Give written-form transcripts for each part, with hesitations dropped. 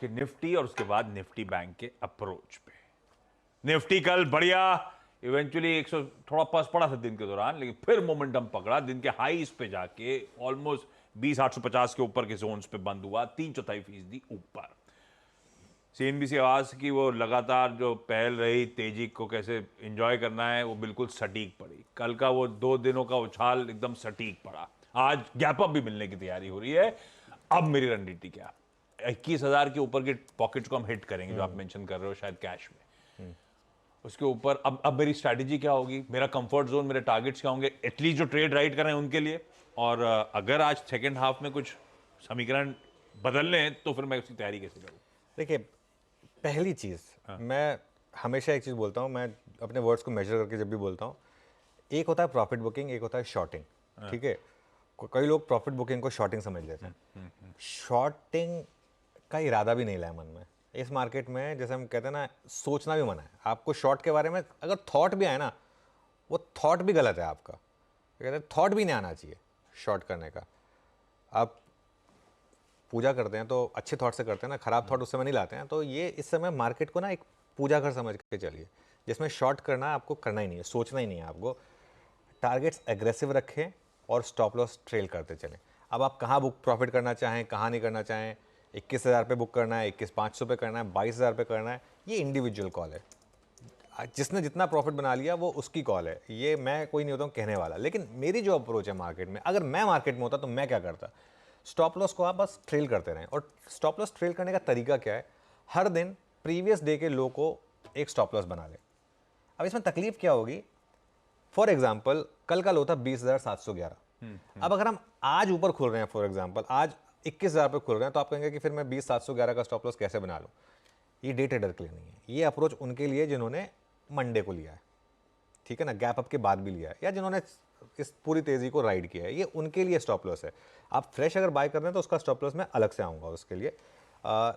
की निफ्टी और उसके बाद निफ्टी बैंक के अप्रोच पे। निफ्टी कल बढ़िया, इवेंचुअली 100 थोड़ा पस पड़ा था दिन के दौरान, लेकिन फिर मोमेंटम पकड़ा, दिन के हाईज पे जाके ऑलमोस्ट 20,850 के ऊपर के जोन्स पे बंद हुआ, 3/4% ऊपर। सीएनबीसी आवाज की वो लगातार जो पहल रही, तेजी को कैसे एंजॉय करना है, वो बिल्कुल सटीक पड़ी। कल का वो 2 दिनों का उछाल एकदम सटीक पड़ा। आज गैप अप भी मिलने की तैयारी हो रही है। अब मेरी रणनीति क्या, 21,000 के ऊपर के पॉकेट को हम हिट करेंगे, जो आप मेंशन कर रहे हो शायद कैश में। उसके ऊपर अब मेरी स्ट्रैटेजी क्या होगी, मेरा कंफर्ट जोन, मेरे टारगेट्स क्या होंगे, एटलीस्ट जो ट्रेड राइट कर रहे हैं उनके लिए। और अगर आज सेकेंड हाफ में कुछ समीकरण बदल लें तो फिर मैं उसकी तैयारी कैसे करूँ। देखिए, पहली चीज़, मैं हमेशा एक चीज़ बोलता हूँ, मैं अपने वर्ड्स को मेजर करके जब भी बोलता हूँ, एक होता है प्रॉफिट बुकिंग, एक होता है शॉर्टिंग। ठीक है, कई लोग प्रॉफिट बुकिंग को शॉर्टिंग समझ लेते हैं। शॉर्टिंग का इरादा भी नहीं लाया मन में। इस मार्केट में जैसे हम कहते हैं ना, सोचना भी मना है। आपको शॉर्ट के बारे में अगर थॉट भी आए ना, वो थॉट भी गलत है आपका। कहते हैं थॉट भी नहीं आना चाहिए शॉर्ट करने का। आप पूजा करते हैं तो अच्छे थॉट से करते हैं ना, खराब थॉट उस समय नहीं लाते हैं। तो ये इस समय मार्केट को ना एक पूजा घर समझ के चलिए, जिसमें शॉर्ट करना आपको करना ही नहीं है, सोचना ही नहीं है आपको। टारगेट्स एग्रेसिव रखें और स्टॉप लॉस ट्रेल करते चलें। अब आप कहाँ बुक प्रॉफिट करना चाहें, कहाँ नहीं करना चाहें, 21,000 पे बुक करना है, 21,500 पे करना है, 22,000 पे करना है, ये इंडिविजुअल कॉल है। जिसने जितना प्रॉफिट बना लिया वो उसकी कॉल है, ये मैं कोई नहीं होता हूँ कहने वाला। लेकिन मेरी जो अप्रोच है मार्केट में, अगर मैं मार्केट में होता तो मैं क्या करता, स्टॉप लॉस को आप बस ट्रेल करते रहें। और स्टॉप लॉस ट्रेल करने का तरीका क्या है, हर दिन प्रीवियस डे के लो को एक स्टॉप लॉस बना ले। अब इसमें तकलीफ क्या होगी, फॉर एग्जाम्पल कल का लो था 20,711। अब अगर हम आज ऊपर खुल रहे हैं, फॉर एग्जाम्पल आज 21,000 पे खुल रहे हैं, तो आप कहेंगे कि फिर मैं 20,711 का स्टॉप लॉस कैसे बना लूँ। ये डे ट्रेडर के लिए नहीं है, ये अप्रोच उनके लिए जिन्होंने मंडे को लिया है, ठीक है ना, गैप अप के बाद भी लिया है, या जिन्होंने इस पूरी तेजी को राइड किया है, ये उनके लिए स्टॉप लॉस है। आप फ्रेश अगर बाय कर रहे हैं तो उसका स्टॉप लॉस मैं अलग से आऊँगा उसके लिए।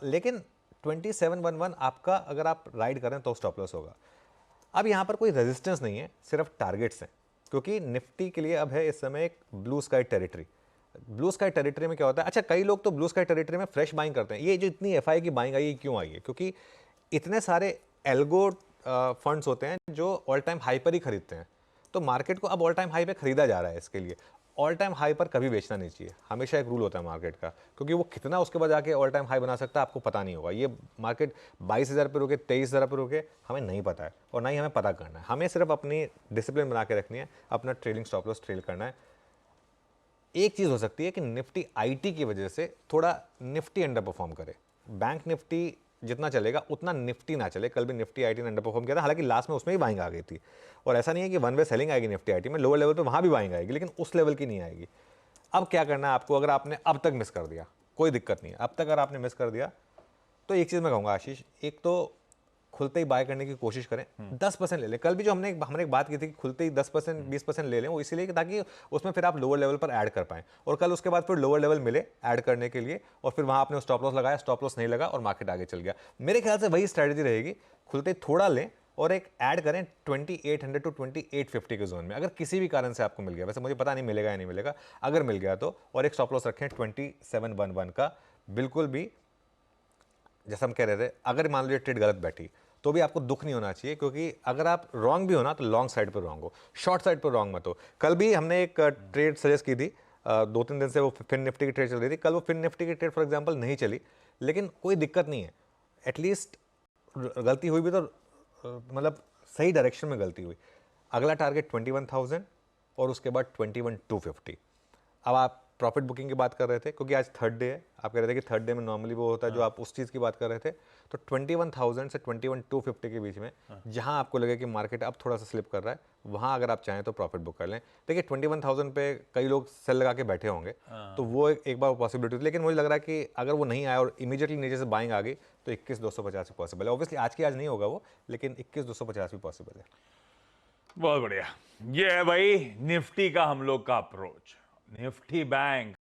लेकिन 2711 आपका अगर आप राइड करें तो स्टॉप लॉस होगा। अब यहाँ पर कोई रेजिस्टेंस नहीं है, सिर्फ टारगेट्स हैं, क्योंकि निफ्टी के लिए अब है इस समय एक blue sky territory. Blue sky territory में क्या होता है, अच्छा कई लोग तो ब्लू स्काई टेरिटरी में फ्रेश बाइंग करते हैं। ये जो इतनी एफआई की बाइंग आई है, क्यों आई है, क्योंकि इतने सारे एल्गो फंड्स होते हैं जो ऑल टाइम हाई पर ही खरीदते हैं। तो मार्केट को अब ऑल टाइम हाई पे खरीदा जा रहा है। इसके लिए ऑल टाइम हाई पर कभी बेचना नहीं चाहिए, हमेशा एक रूल होता है मार्केट का, क्योंकि वो कितना उसके बाद जाके ऑल टाइम हाई बना सकता है आपको पता नहीं होगा। ये मार्केट 22,000 पे रुके, 23,000 पे रुके, हमें नहीं पता है और ना ही हमें पता करना है। हमें सिर्फ अपनी डिसिप्लिन बना के रखनी है, अपना ट्रेडिंग स्टॉप लॉस ट्रेल करना है। एक चीज़ हो सकती है कि निफ्टी आईटी की वजह से थोड़ा निफ्टी अंडर परफॉर्म करे। बैंक निफ्टी जितना चलेगा उतना निफ्टी ना चले। कल भी निफ्टी आईटी ने अंडर परफॉर्म किया था, हालांकि लास्ट में उसमें भी बाइंग आ गई थी। और ऐसा नहीं है कि वन वे सेलिंग आएगी निफ्टी आईटी में, लोअर लेवल पे वहाँ भी बाइंग आएगी, लेकिन उस लेवल की नहीं आएगी। अब क्या करना है आपको, अगर आपने अब तक मिस कर दिया कोई दिक्कत नहीं है, अब तक अगर आपने मिस कर दिया तो एक चीज़ मैं कहूँगा आशीष, एक तो खुलते ही बाय करने की कोशिश करें, 10% ले लें। कल भी जो हमने एक बात की थी कि खुलते ही 10% 20% ले लें, वो इसीलिए ताकि उसमें फिर आप लोअर लेवल पर ऐड कर पाएं। और कल उसके बाद फिर लोअर लेवल मिले ऐड करने के लिए, और फिर वहां आपने स्टॉप लॉस लगाया, स्टॉप लॉस नहीं लगा और मार्केट आगे चल गया। मेरे ख्याल से वही स्ट्रैटेजी रहेगी, खुलते ही थोड़ा लें और एक ऐड करें 2800 टू 2850 के जोन में। अगर किसी भी कारण से आपको मिल गया, वैसे मुझे पता नहीं मिलेगा या नहीं मिलेगा, अगर मिल गया तो, और एक स्टॉप लॉस रखें 2711 का। बिल्कुल भी जैसा हम कह रहे थे, अगर मान लीजिए ट्रेड गलत बैठी तो भी आपको दुख नहीं होना चाहिए, क्योंकि अगर आप रॉन्ग भी हो ना तो लॉन्ग साइड पर रॉन्ग हो, शॉर्ट साइड पर रॉन्ग मत हो। कल भी हमने एक ट्रेड सजेस्ट की थी, 2-3 दिन से वो फिन निफ्टी की ट्रेड चल रही थी। कल वो फिन निफ्टी की ट्रेड फॉर एग्जांपल नहीं चली, लेकिन कोई दिक्कत नहीं है। एटलीस्ट गलती हुई भी तो मतलब सही डायरेक्शन में गलती हुई। अगला टारगेट 21,000 और उसके बाद 21,250। अब आप प्रॉफिट बुकिंग की बात कर रहे थे, क्योंकि आज थर्ड डे है, आप कह रहे थे कि थर्ड डे में नॉर्मली वो होता है, जो आप उस चीज़ की बात कर रहे थे। तो 21,000 से 21,250 के बीच में जहां आपको लगे कि मार्केट अब थोड़ा सा स्लिप कर रहा है, वहां अगर आप चाहें तो प्रॉफिट बुक कर लें। देखिए 21,000 पे कई लोग सेल लगा के बैठे होंगे, तो वो एक बार पॉसिबिलिटी थी, लेकिन मुझे लग रहा है कि अगर वो नहीं आया और इमीडिएटली नीचे से बाइंग आ गई तो 21,250 भी पॉसिबल है। ऑब्वियसली आज नहीं होगा वो, लेकिन 21,250 भी पॉसिबल है। बहुत बढ़िया, ये है भाई निफ्टी का हम लोग का अप्रोच। Nifty bank